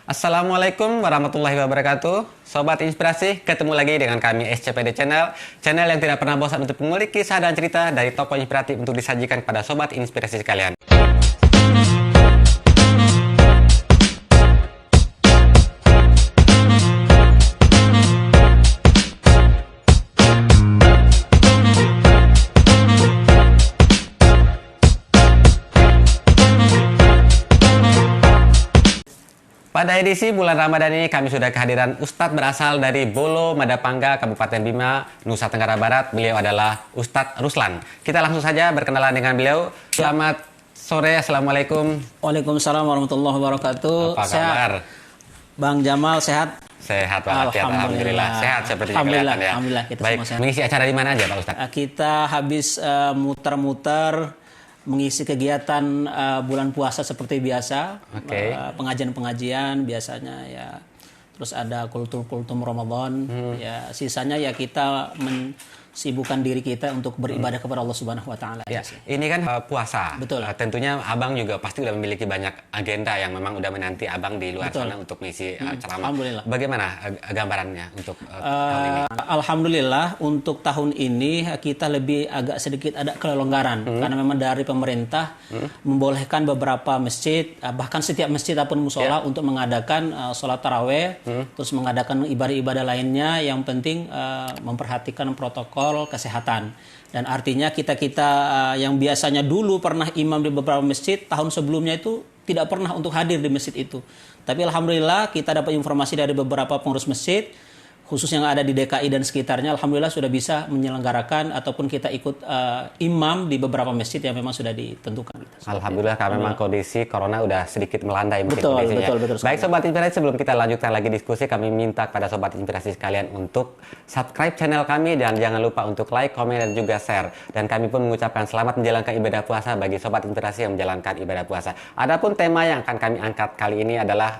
Assalamualaikum warahmatullahi wabarakatuh. Sobat Inspirasi, ketemu lagi dengan kami SCPD Channel, channel yang tidak pernah bosan untuk mengulik kisah dan cerita dari tokoh inspiratif untuk disajikan kepada Sobat Inspirasi sekalian. Pada edisi bulan Ramadan ini kami sudah kehadiran Ustadz berasal dari Bolo, Madapangga, Kabupaten Bima, Nusa Tenggara Barat. Beliau adalah Ustadz Ruslan. Kita langsung saja berkenalan dengan beliau. Selamat sore, Assalamualaikum. Waalaikumsalam warahmatullahi wabarakatuh. Apa kabar? Bang Jamal sehat? Sehat banget ya, Alhamdulillah. Sehat seperti kelihatan ya. Alhamdulillah, kita baik, semua sehat. Mengisi acara di mana aja Pak Ustadz? Kita habis muter-muter mengisi kegiatan bulan puasa seperti biasa, pengajian-pengajian biasanya ya, terus ada kultur-kultur Ramadan, ya sisanya ya kita sibukkan diri kita untuk beribadah kepada Allah Subhanahu Wa Taala. Ya, ini kan puasa. Betul. Tentunya Abang juga pasti udah memiliki banyak agenda yang memang udah menanti Abang di luar sana untuk mengisi ceramah. Alhamdulillah. Bagaimana gambarannya untuk tahun ini? Alhamdulillah untuk tahun ini kita lebih agak sedikit ada kelonggaran karena memang dari pemerintah membolehkan beberapa masjid, bahkan setiap masjid ataupun musola untuk mengadakan sholat taraweh, terus mengadakan ibadah-ibadah lainnya yang penting memperhatikan protokol kesehatan. Dan artinya kita yang biasanya dulu pernah imam di beberapa masjid, tahun sebelumnya itu tidak pernah untuk hadir di masjid itu. Tapi alhamdulillah kita dapat informasi dari beberapa pengurus masjid khusus yang ada di DKI dan sekitarnya, alhamdulillah sudah bisa menyelenggarakan ataupun kita ikut imam di beberapa masjid yang memang sudah ditentukan. Alhamdulillah karena memang kondisi corona udah sedikit melandai mungkin betul, kondisinya. Betul, baik Sobat Inspirasi, sebelum kita lanjutkan lagi diskusi, kami minta kepada Sobat Inspirasi sekalian untuk subscribe channel kami dan jangan lupa untuk like, komen, dan juga share. Dan kami pun mengucapkan selamat menjalankan ibadah puasa bagi Sobat Inspirasi yang menjalankan ibadah puasa. Adapun tema yang akan kami angkat kali ini adalah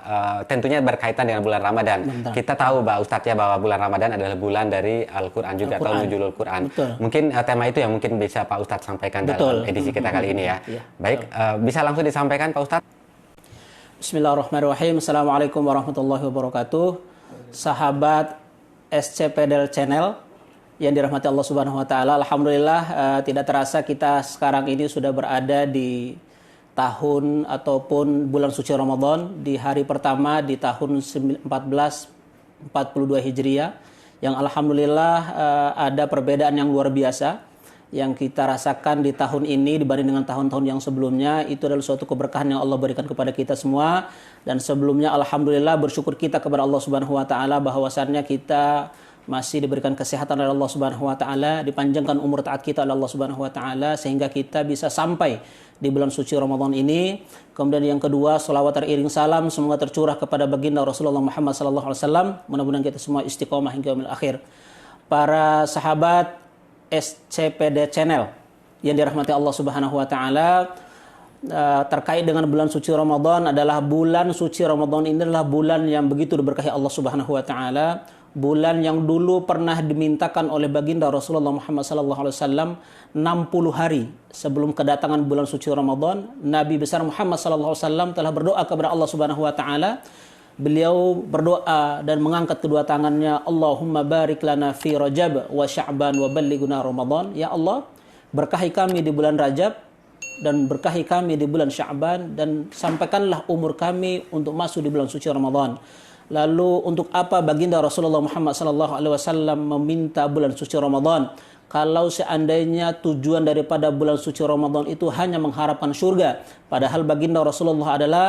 tentunya berkaitan dengan bulan Ramadan. Kita tahu Pak Ustadz ya bahwa bulan Ramadan adalah bulan dari Al-Quran juga, atau Nuzulul Quran. Mungkin tema itu yang mungkin bisa Pak Ustadz sampaikan dalam edisi kita kali ini ya. Baik, bisa langsung disampaikan Pak Ustadz. Bismillahirrahmanirrahim. Assalamualaikum warahmatullahi wabarakatuh. Sahabat SCPD Channel yang dirahmati Allah Subhanahu Wa Taala. Alhamdulillah tidak terasa kita sekarang ini sudah berada di tahun ataupun bulan suci Ramadan, di hari pertama di tahun 1442 Hijriah, yang alhamdulillah ada perbedaan yang luar biasa yang kita rasakan di tahun ini dibanding dengan tahun-tahun yang sebelumnya. Itu adalah suatu keberkahan yang Allah berikan kepada kita semua. Dan sebelumnya alhamdulillah bersyukur kita kepada Allah Subhanahu Wa Taala bahwasannya kita masih diberikan kesehatan oleh Allah Subhanahu Wa Taala, dipanjangkan umur taat kita oleh Allah Subhanahu Wa Taala sehingga kita bisa sampai di bulan suci Ramadan ini. Kemudian yang kedua, salawat teriring salam semoga tercurah kepada baginda Rasulullah Muhammad SAW. Mudah-mudahan kita semua istiqomah hingga yaumil akhir. Para sahabat SCPD Channel yang dirahmati Allah Subhanahu Wa Taala, terkait dengan bulan suci Ramadan, adalah bulan suci Ramadan ini adalah bulan yang begitu diberkahi Allah Subhanahu Wa Taala. Bulan yang dulu pernah dimintakan oleh baginda Rasulullah Muhammad SAW 60 hari sebelum kedatangan bulan suci Ramadan, Nabi besar Muhammad SAW telah berdoa kepada Allah Subhanahu Wa Taala. Beliau berdoa dan mengangkat kedua tangannya, Allahumma barik lana fi Rajab wa Sya'ban wa ballighna Ramadan. Ya Allah, berkahi kami di bulan Rajab dan berkahi kami di bulan Sya'ban, dan sampaikanlah umur kami untuk masuk di bulan suci Ramadan. Lalu untuk apa baginda Rasulullah Muhammad SAW meminta bulan suci Ramadan? Kalau seandainya tujuan daripada bulan suci Ramadan itu hanya mengharapkan surga, padahal baginda Rasulullah adalah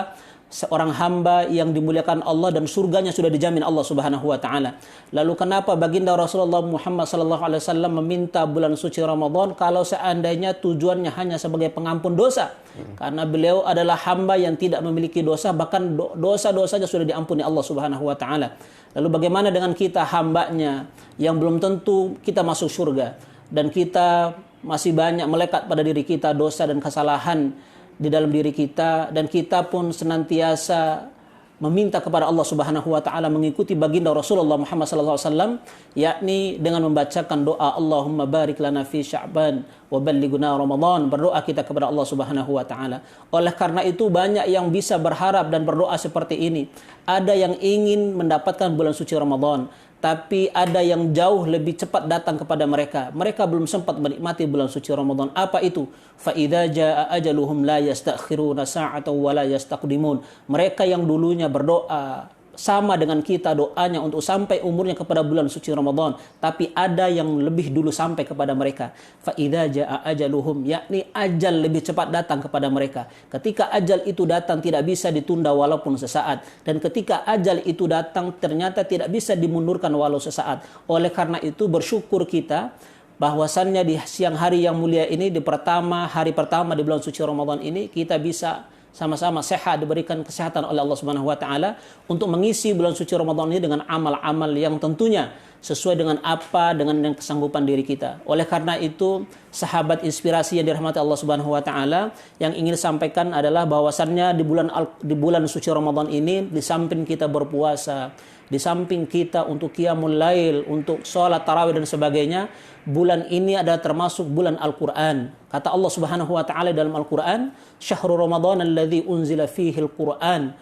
seorang hamba yang dimuliakan Allah dan surganya sudah dijamin Allah Subhanahu Wa Taala. Lalu kenapa baginda Rasulullah Muhammad SAW meminta bulan suci Ramadan kalau seandainya tujuannya hanya sebagai pengampun dosa? Karena beliau adalah hamba yang tidak memiliki dosa, bahkan dosa-dosanya sudah diampuni Allah Subhanahu Wa Taala. Lalu bagaimana dengan kita hambanya yang belum tentu kita masuk surga, dan kita masih banyak melekat pada diri kita dosa dan kesalahan di dalam diri kita, dan kita pun senantiasa meminta kepada Allah Subhanahu Wa Taala mengikuti baginda Rasulullah Muhammad SAW, yakni dengan membacakan doa Allahumma barik lana fi Sya'ban wa ballighna Ramadan, berdoa kita kepada Allah Subhanahu wa taala. Oleh karena itu banyak yang bisa berharap dan berdoa seperti ini. Ada yang ingin mendapatkan bulan suci Ramadan, tapi ada yang jauh lebih cepat datang kepada mereka. Mereka belum sempat menikmati bulan suci Ramadan. Apa itu? Fa idza jaa ajaluhum la yastakhiruna sa'atan wa la yastaqdimun. Mereka yang dulunya berdoa sama dengan kita doanya untuk sampai umurnya kepada bulan suci Ramadan, tapi ada yang lebih dulu sampai kepada mereka. Fa idza jaa ajaluhum, yakni ajal lebih cepat datang kepada mereka. Ketika ajal itu datang tidak bisa ditunda walaupun sesaat, dan ketika ajal itu datang ternyata tidak bisa dimundurkan walau sesaat. Oleh karena itu bersyukur kita bahwasannya di siang hari yang mulia ini, di hari pertama di bulan suci Ramadan ini, kita bisa sama-sama sehat, diberikan kesehatan oleh Allah Subhanahu wa taala untuk mengisi bulan suci Ramadan ini dengan amal-amal yang tentunya sesuai dengan dengan kesanggupan diri kita. Oleh karena itu, sahabat inspirasi yang dirahmati Allah Subhanahu wa taala, yang ingin sampaikan adalah bahwasannya di bulan suci Ramadan ini, di samping kita berpuasa, di samping kita untuk qiyamul lail, untuk sholat tarawih dan sebagainya, bulan ini adalah termasuk bulan Al-Quran. Kata Allah Subhanahu wa taala dalam Al-Quran, "Syahrul Ramadan alladzi unzila fihi al-Quran."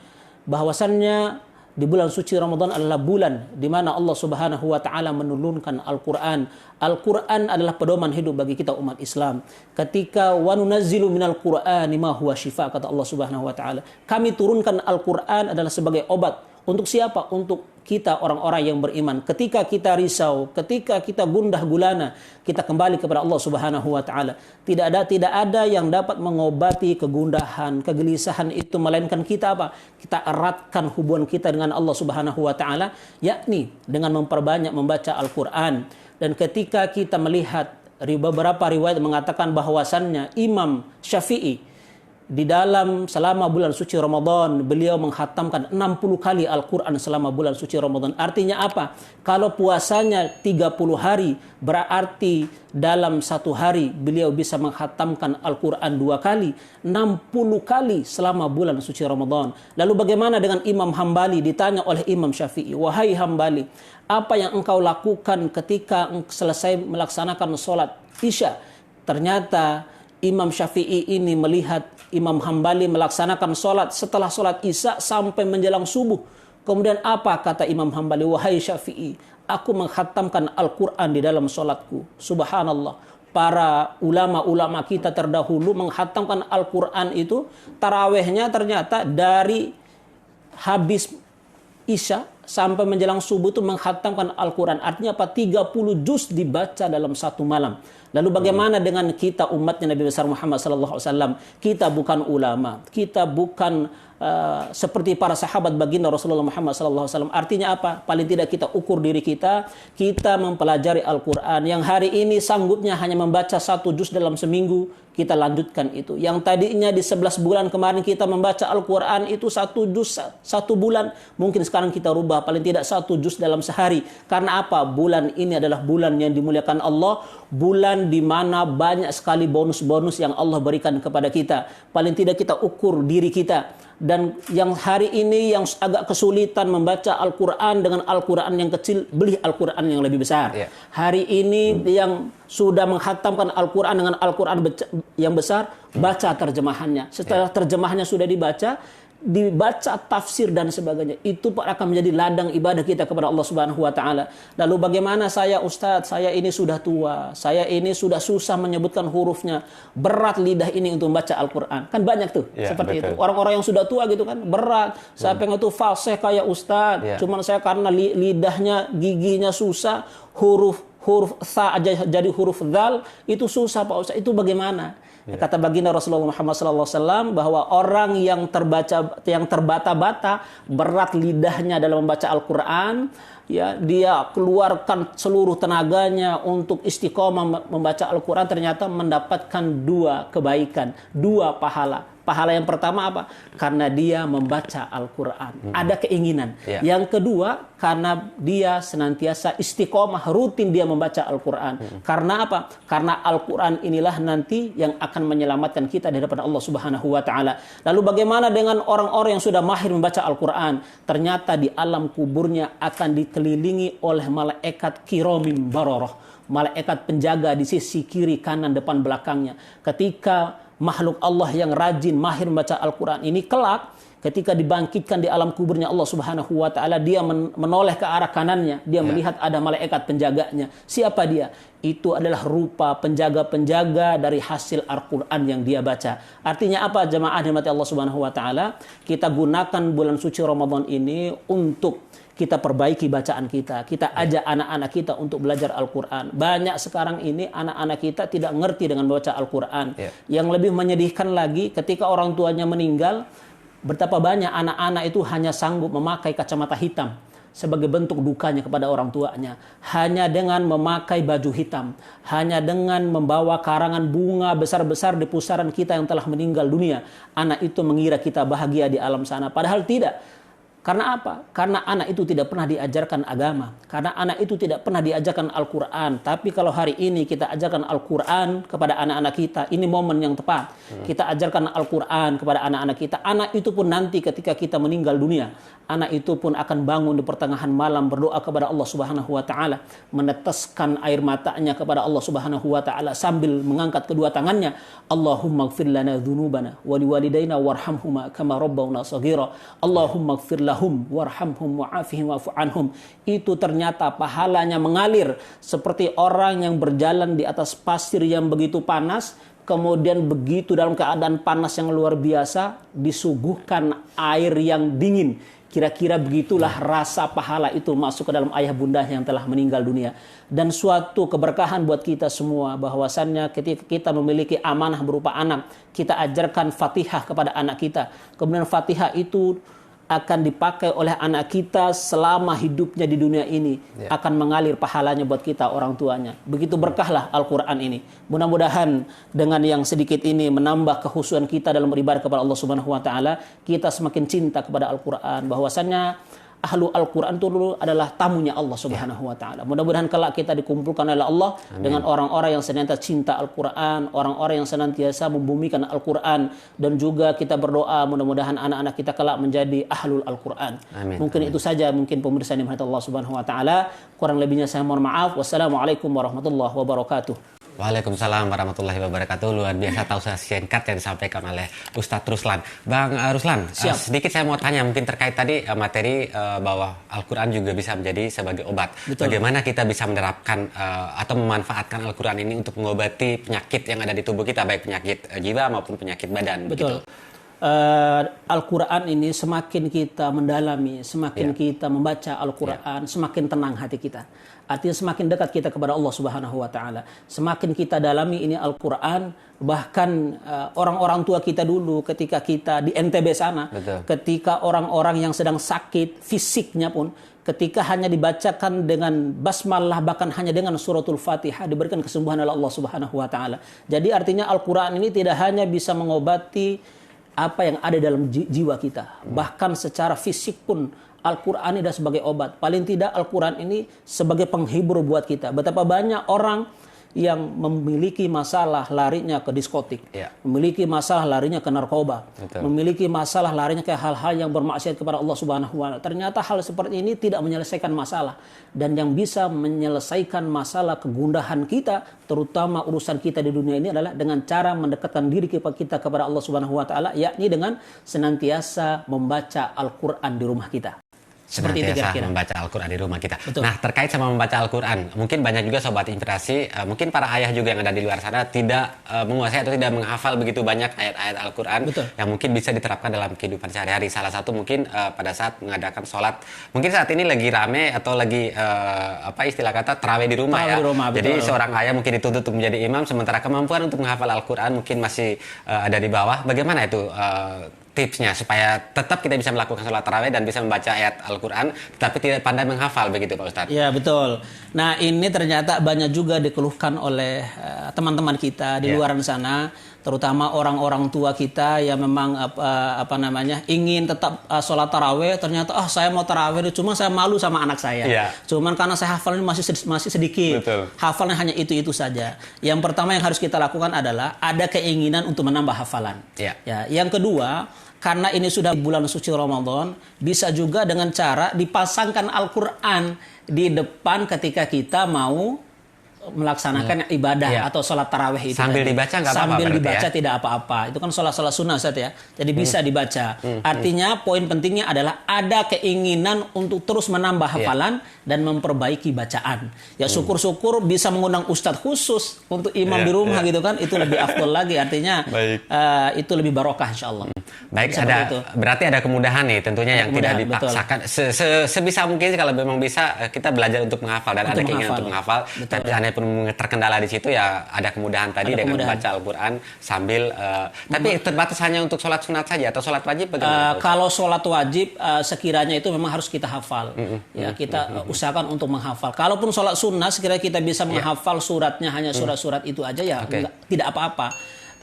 Bahwasannya di bulan suci Ramadan adalah bulan di mana Allah Subhanahu wa taala menurunkan Al-Quran. Al-Quran adalah pedoman hidup bagi kita umat Islam. Ketika wa nunazzilu minal Qur'ani ma huwa syifa, kata Allah Subhanahu wa taala, kami turunkan Al-Quran adalah sebagai obat. Untuk siapa? Untuk kita orang-orang yang beriman. Ketika kita risau, ketika kita gundah gulana, kita kembali kepada Allah Subhanahu wa taala. Tidak ada yang dapat mengobati kegundahan, kegelisahan itu melainkan kita apa? Kita eratkan hubungan kita dengan Allah Subhanahu wa taala, yakni dengan memperbanyak membaca Al-Qur'an. Dan ketika kita melihat beberapa riwayat mengatakan bahwasannya Imam Syafi'i selama bulan suci Ramadan beliau menghatamkan 60 kali Al-Quran selama bulan suci Ramadan. Artinya apa? Kalau puasanya 30 hari, berarti dalam satu hari beliau bisa menghatamkan Al-Quran 2 kali, 60 kali selama bulan suci Ramadan. Lalu bagaimana dengan Imam Hambali? Ditanya oleh Imam Syafi'i, "Wahai Hambali, apa yang engkau lakukan ketika selesai melaksanakan sholat Isya?" Ternyata Imam Syafi'i ini melihat Imam Hambali melaksanakan sholat setelah sholat Isya sampai menjelang subuh. Kemudian apa kata Imam Hambali? "Wahai Syafi'i, aku menghatamkan Al-Quran di dalam sholatku." Subhanallah. Para ulama-ulama kita terdahulu menghatamkan Al-Quran itu, tarawehnya ternyata dari habis Isya sampai menjelang subuh itu menghatamkan Al-Quran. Artinya apa? 30 juz dibaca dalam satu malam. Lalu bagaimana dengan kita umatnya Nabi besar Muhammad SAW? Kita bukan ulama, kita bukan seperti para sahabat baginda Rasulullah Muhammad SAW. Artinya apa? Paling tidak kita ukur diri kita mempelajari Al-Quran. Yang hari ini sanggupnya hanya membaca 1 juz dalam seminggu, kita lanjutkan itu. Yang tadinya di 11 bulan kemarin kita membaca Al-Quran itu 1 juz 1 bulan, mungkin sekarang kita rubah paling tidak 1 juz dalam sehari. Karena apa? Bulan ini adalah bulan yang dimuliakan Allah, bulan di mana banyak sekali bonus-bonus yang Allah berikan kepada kita. Paling tidak kita ukur diri kita. Dan yang hari ini yang agak kesulitan membaca Al-Quran dengan Al-Quran yang kecil, beli Al-Quran yang lebih besar. Hari ini yang sudah menghatamkan Al-Quran dengan Al-Quran yang besar, baca terjemahannya. Setelah terjemahannya sudah dibaca tafsir dan sebagainya. Itu akan menjadi ladang ibadah kita kepada Allah Subhanahu wa taala. Lalu bagaimana saya, Ustadz, saya ini sudah tua, saya ini sudah susah menyebutkan hurufnya, berat lidah ini untuk membaca Al-Quran. Kan banyak tuh seperti itu. Orang-orang yang sudah tua gitu kan, berat. Saya pengen tuh fasih kayak Ustadz. Cuman saya karena lidahnya, giginya susah, huruf tha aja jadi huruf dzal, itu susah Pak Ustadz. Itu bagaimana? Kata baginda Rasulullah Muhammad SAW bahwa orang yang terbata-bata, berat lidahnya dalam membaca Al-Quran, ya, dia keluarkan seluruh tenaganya untuk istiqomah membaca Al-Quran, ternyata mendapatkan 2 kebaikan, 2 pahala. Pahala yang pertama apa? Karena dia membaca Al-Quran. Ada keinginan. Yang kedua, karena dia senantiasa istiqomah, rutin dia membaca Al-Quran. Karena apa? Karena Al-Quran inilah nanti yang akan menyelamatkan kita di hadapan Allah Subhanahu wa taala. Lalu bagaimana dengan orang-orang yang sudah mahir membaca Al-Quran? Ternyata di alam kuburnya akan dikelilingi oleh malaikat kiramim bararah. malaikat penjaga di sisi kiri, kanan, depan, belakangnya. Ketika makhluk Allah yang rajin, mahir membaca Al-Quran ini kelak, ketika dibangkitkan di alam kuburnya Allah Subhanahu wa taala, dia menoleh ke arah kanannya, dia melihat ada malaikat penjaganya. Siapa dia? Itu adalah rupa penjaga-penjaga dari hasil Al-Quran yang dia baca. Artinya apa, jemaah dirahmati Allah Subhanahu wa taala? Kita gunakan bulan suci Ramadan ini untuk kita perbaiki bacaan kita. Kita ajak anak-anak kita untuk belajar Al-Quran. Banyak sekarang ini anak-anak kita tidak ngerti dengan membaca Al-Quran. Yang lebih menyedihkan lagi, ketika orang tuanya meninggal, betapa banyak anak-anak itu hanya sanggup memakai kacamata hitam sebagai bentuk dukanya kepada orang tuanya. Hanya dengan memakai baju hitam, hanya dengan membawa karangan bunga besar-besar di pusaran kita yang telah meninggal dunia, anak itu mengira kita bahagia di alam sana. Padahal tidak. Karena apa? Karena anak itu tidak pernah diajarkan agama. Karena anak itu tidak pernah diajarkan Al-Quran. Tapi kalau hari ini kita ajarkan Al-Quran kepada anak-anak kita, ini momen yang tepat. Kita ajarkan Al-Quran kepada anak-anak kita. Anak itu pun nanti ketika kita meninggal dunia, anak itu pun akan bangun di pertengahan malam berdoa kepada Allah Subhanahu wa taala, meneteskan air matanya kepada Allah Subhanahu wa taala sambil mengangkat kedua tangannya, Allahumma ighfir lana dzunubana wa liwalidayna warhamhuma kama rabbawna shaghira. Allahumma ighfir lahum warhamhum wa'afihim wa'fu anhum. Itu ternyata pahalanya mengalir seperti orang yang berjalan di atas pasir yang begitu panas, kemudian begitu dalam keadaan panas yang luar biasa disuguhkan air yang dingin. Kira-kira begitulah rasa pahala itu masuk ke dalam ayah bundanya yang telah meninggal dunia. Dan suatu keberkahan buat kita semua, bahwasannya ketika kita memiliki amanah berupa anak, kita ajarkan Fatihah kepada anak kita. Kemudian Fatihah itu akan dipakai oleh anak kita selama hidupnya di dunia ini, akan mengalir pahalanya buat kita orang tuanya. Begitu berkahlah Al-Quran ini. Mudah-mudahan dengan yang sedikit ini menambah kehusuan kita dalam beribadah kepada Allah Subhanahu wa taala, kita semakin cinta kepada Al-Quran, bahwasannya ahlu Al-Quran itu dulu adalah tamunya Allah Subhanahu wa taala. Mudah-mudahan kelak kita dikumpulkan oleh Allah dengan orang-orang yang senantiasa cinta Al-Quran, orang-orang yang senantiasa membumikan Al-Quran, dan juga kita berdoa mudah-mudahan anak-anak kita kelak menjadi ahlul Al-Quran. Mungkin itu saja, mungkin pemirsa yang dirahmati Allah Subhanahu wa taala. Kurang lebihnya saya mohon maaf. Wassalamualaikum warahmatullahi wabarakatuh. Waalaikumsalam warahmatullahi wabarakatuh. Luar biasa tausiah singkat yang disampaikan oleh Ustadz Ruslan. Bang Ruslan, sedikit saya mau tanya mungkin terkait tadi materi bahwa Al-Quran juga bisa menjadi sebagai obat. Betul. Bagaimana kita bisa menerapkan atau memanfaatkan Al-Quran ini untuk mengobati penyakit yang ada di tubuh kita, baik penyakit jiwa maupun penyakit badan. Betul. Al-Quran ini semakin kita mendalami, semakin kita membaca Al-Quran, semakin tenang hati kita. Artinya semakin dekat kita kepada Allah Subhanahu wa taala. Semakin kita dalami ini Al-Quran, bahkan orang-orang tua kita dulu ketika kita di NTB sana, ketika orang-orang yang sedang sakit fisiknya pun, ketika hanya dibacakan dengan basmalah, bahkan hanya dengan suratul Fatihah, diberikan kesembuhan oleh Allah Subhanahu wa taala. Jadi artinya Al-Quran ini tidak hanya bisa mengobati apa yang ada dalam jiwa kita, bahkan secara fisik pun Al-Quran ini adalah sebagai obat. Paling tidak Al-Quran ini sebagai penghibur buat kita. Betapa banyak orang yang memiliki masalah larinya ke diskotik, memiliki masalah larinya ke narkoba, memiliki masalah larinya ke hal-hal yang bermaksiat kepada Allah Subhanahu wa taala. Ternyata hal seperti ini tidak menyelesaikan masalah, dan yang bisa menyelesaikan masalah kegundahan kita, terutama urusan kita di dunia ini, adalah dengan cara mendekatkan diri kita kepada Allah Subhanahu wa taala, yakni dengan senantiasa membaca Al-Quran di rumah kita. Seperti itu kira-kira. Membaca Al-Quran di rumah kita. Betul. Nah, terkait sama membaca Al-Quran, mungkin banyak juga Sobat Inspirasi, mungkin para ayah juga yang ada di luar sana tidak menguasai atau tidak menghafal begitu banyak ayat-ayat Al-Quran yang mungkin bisa diterapkan dalam kehidupan sehari-hari. Salah satu mungkin pada saat mengadakan sholat, mungkin saat ini lagi rame atau lagi apa istilah kata tarawih di rumah, ya. Jadi seorang ayah mungkin dituntut untuk menjadi imam, sementara kemampuan untuk menghafal Al-Quran mungkin masih ada di bawah. Bagaimana itu tipsnya supaya tetap kita bisa melakukan sholat tarawih dan bisa membaca ayat Al-Quran tapi tidak pandai menghafal, begitu Pak Ustadz? Ya, betul. Nah, ini ternyata banyak juga dikeluhkan oleh teman-teman kita di luar sana, terutama orang-orang tua kita yang memang ingin tetap sholat tarawih. Ternyata saya mau tarawih, cuma saya malu sama anak saya. Cuman karena saya hafalnya masih sedikit. Betul. Hafalnya hanya itu saja. Yang pertama yang harus kita lakukan adalah ada keinginan untuk menambah hafalan. Ya. Yang kedua, karena ini sudah bulan suci Ramadan, bisa juga dengan cara dipasangkan Al-Quran di depan ketika kita mau melaksanakan ibadah atau sholat tarawih itu sambil tadi. dibaca nggak apa-apa Sambil berarti dibaca ya? tidak apa-apa. Itu kan sholat sunnah Ustaz ya. Jadi bisa dibaca. Artinya poin pentingnya adalah ada keinginan untuk terus menambah hafalan dan memperbaiki bacaan. Ya syukur-syukur bisa mengundang ustadz khusus untuk imam di rumah gitu kan. Itu lebih afdol lagi. Artinya itu lebih barokah insyaallah. Baik, Seperti berarti ada kemudahan nih tentunya yang tidak dipaksakan. Sebisa mungkin kalau memang bisa kita belajar untuk menghafal dan ada keinginan untuk menghafal. Tapi hanya pun terkendala di situ ya ada kemudahan tadi dengan membaca Al-Qur'an sambil tapi terbatas hanya untuk sholat sunat saja atau sholat wajib bagaimana? Kalau sholat wajib sekiranya itu memang harus kita hafal. Ya, kita usahakan untuk menghafal. Kalaupun sholat sunnah sekiranya kita bisa menghafal suratnya hanya surat-surat itu aja ya tidak apa-apa.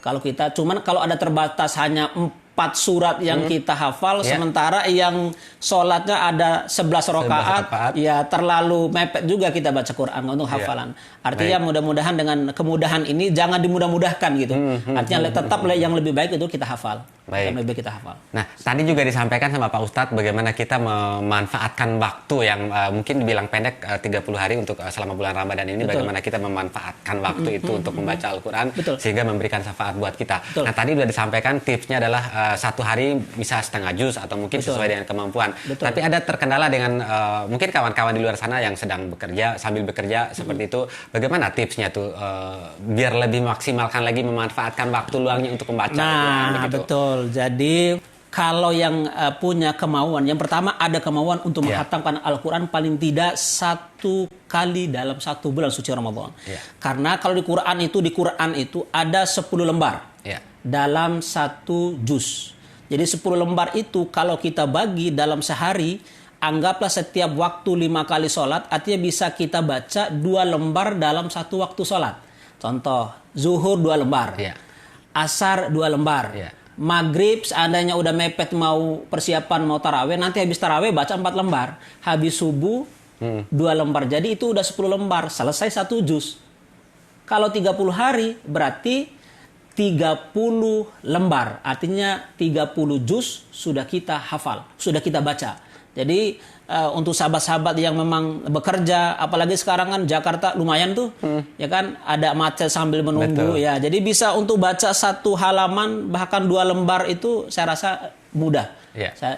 Kalau kita kalau ada terbatas hanya 4 surat yang kita hafal, sementara yang sholatnya ada 11 rakaat, ya terlalu mepet juga kita baca Quran untuk hafalan. Artinya mudah-mudahan dengan kemudahan ini jangan dimudah-mudahkan gitu. Artinya tetap yang lebih baik itu kita hafal. Yang lebih baik kita hafal. Nah, tadi juga disampaikan sama Pak Ustadz bagaimana kita memanfaatkan waktu yang mungkin dibilang pendek 30 hari untuk selama bulan Ramadan ini. Bagaimana kita memanfaatkan waktu itu untuk membaca Al-Quran sehingga memberikan syafaat buat kita. Nah, tadi sudah disampaikan tipsnya adalah 1 hari bisa setengah juz atau mungkin sesuai dengan kemampuan. Tapi ada terkendala dengan mungkin kawan-kawan di luar sana yang sedang bekerja sambil bekerja seperti itu. Bagaimana tipsnya tuh biar lebih maksimalkan lagi memanfaatkan waktu luangnya untuk membaca Al-Quran? Betul. Jadi kalau yang punya kemauan, yang pertama ada kemauan untuk menghatamkan Al-Quran paling tidak 1 kali dalam 1 bulan suci Ramadan. Karena kalau di Quran itu ada 10 lembar dalam 1 juz. Jadi 10 lembar itu kalau kita bagi dalam sehari, anggaplah setiap waktu 5 kali sholat, artinya bisa kita baca 2 lembar dalam 1 waktu sholat. Contoh, zuhur 2 lembar, asar 2 lembar, maghrib seandainya udah mepet mau persiapan mau taraweh, nanti habis taraweh baca 4 lembar, habis subuh 2 lembar, jadi itu udah 10 lembar, selesai 1 juz. Kalau 30 hari berarti 30 lembar, artinya 30 juz sudah kita hafal, sudah kita baca. Jadi untuk sahabat-sahabat yang memang bekerja, apalagi sekarang kan Jakarta lumayan tuh, ya kan ada macet sambil menunggu. Ya, jadi bisa untuk baca 1 halaman bahkan 2 lembar itu saya rasa mudah.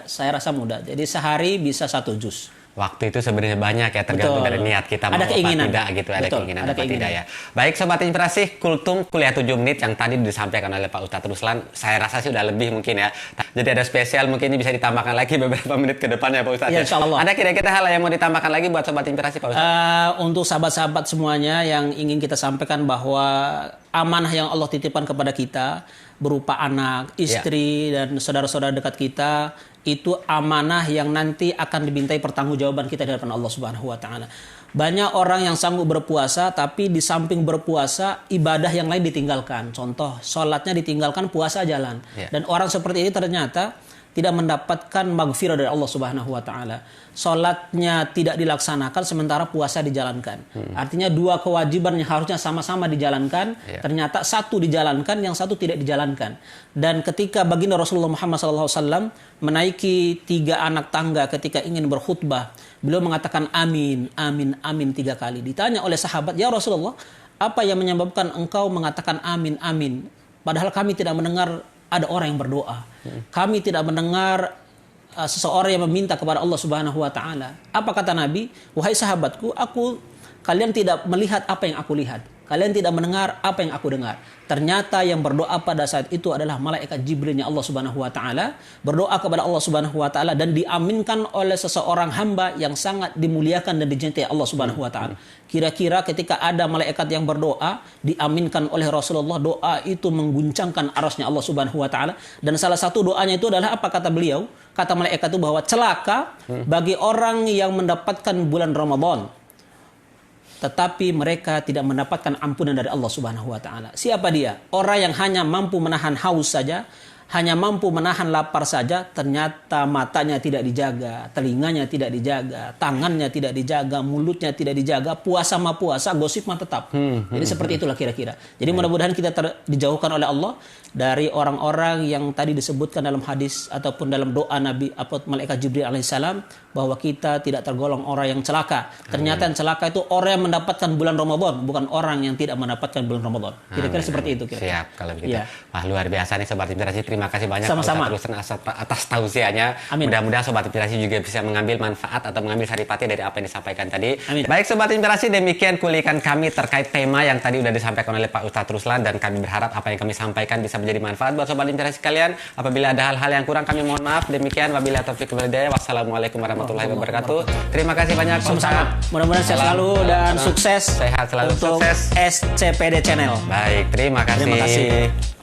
Saya rasa mudah. Jadi sehari bisa 1 juz. Waktu itu sebenarnya banyak ya, tergantung dari niat kita mau apa tidak gitu. Ada keinginan apa tidak ya. Baik Sobat Inspirasi, Kultum Kuliah 7 Menit yang tadi disampaikan oleh Pak Ustadz Ruslan, saya rasa sih udah lebih mungkin ya. Jadi ada spesial mungkin ini bisa ditambahkan lagi beberapa menit ke depan ya Pak Ustadz. Ya, insyaallah. Ada kira-kira hal yang mau ditambahkan lagi buat Sobat Inspirasi Pak Ustadz? Untuk sahabat-sahabat semuanya yang ingin kita sampaikan bahwa amanah yang Allah titipkan kepada kita berupa anak, istri, dan saudara-saudara dekat kita, itu amanah yang nanti akan dimintai pertanggungjawaban kita di hadapan Allah Subhanahu wa taala. Banyak orang yang sanggup berpuasa tapi di samping berpuasa ibadah yang lain ditinggalkan. Contoh, sholatnya ditinggalkan, puasa jalan. Dan orang seperti ini ternyata tidak mendapatkan maghfirah dari Allah Subhanahu wa taala. Salatnya tidak dilaksanakan sementara puasa dijalankan. Artinya 2 kewajiban yang harusnya sama-sama dijalankan, ternyata 1 dijalankan, yang 1 tidak dijalankan. Dan ketika baginda Rasulullah Muhammad SAW menaiki 3 anak tangga ketika ingin berkhutbah, beliau mengatakan amin, amin, amin 3 kali. Ditanya oleh sahabat, ya Rasulullah, apa yang menyebabkan engkau mengatakan amin, amin? Padahal kami tidak mendengar ada orang yang berdoa. Kami tidak mendengar seseorang yang meminta kepada Allah Subhanahu wa taala. Apa kata Nabi? Wahai sahabatku, kalian tidak melihat apa yang aku lihat. Kalian tidak mendengar apa yang aku dengar. Ternyata yang berdoa pada saat itu adalah malaikat Jibrilnya Allah Subhanahu wa taala, berdoa kepada Allah Subhanahu wa taala dan diaminkan oleh seseorang hamba yang sangat dimuliakan dan dicintai Allah Subhanahu wa taala. Kira-kira ketika ada malaikat yang berdoa diaminkan oleh Rasulullah, doa itu mengguncangkan arasnya Allah Subhanahu wa taala, dan salah satu doanya itu adalah apa kata beliau? Kata malaikat itu bahwa celaka bagi orang yang mendapatkan bulan Ramadan tetapi mereka tidak mendapatkan ampunan dari Allah Subhanahu wa taala. Siapa dia? Orang yang hanya mampu menahan haus saja, hanya mampu menahan lapar saja, ternyata matanya tidak dijaga, telinganya tidak dijaga, tangannya tidak dijaga, mulutnya tidak dijaga, puasa mah puasa, gosip mah tetap. Jadi seperti itulah kira-kira. Jadi mudah-mudahan kita dijauhkan oleh Allah dari orang-orang yang tadi disebutkan dalam hadis ataupun dalam doa Nabi atau malaikat Jibril alaihissalam, bahwa kita tidak tergolong orang yang celaka. Ternyata yang celaka itu orang yang mendapatkan bulan Ramadan, bukan orang yang tidak mendapatkan bulan Ramadan. Kira-kira seperti itu. Kira-kira. Siap kalau begitu. Ya. Wah, luar biasa nih Sobat Inspirasi. Terima kasih banyak Sama-sama. Pak Ustadz Ruslan atas tausiahnya. Amin. Mudah-mudahan Sobat Inspirasi juga bisa mengambil manfaat atau mengambil saripati dari apa yang disampaikan tadi. Amin. Baik Sobat Inspirasi, demikian kulikan kami terkait tema yang tadi sudah disampaikan oleh Pak Ustadz Ruslan, dan kami berharap apa yang kami sampaikan bisa menjadi manfaat buat Sobat Inspirasi kalian. Apabila ada hal-hal yang kurang kami mohon maaf. Demikian wabillahi taufiq wal hidayah. Wassalamualaikum warahmatullahi wabarakatuh. Terima kasih banyak Pak Sama-sama. Ustadz. Mudah-mudahan sehat selalu dan sukses Sehat selalu, untuk sukses. SCPD Channel. Baik, terima kasih. Terima kasih.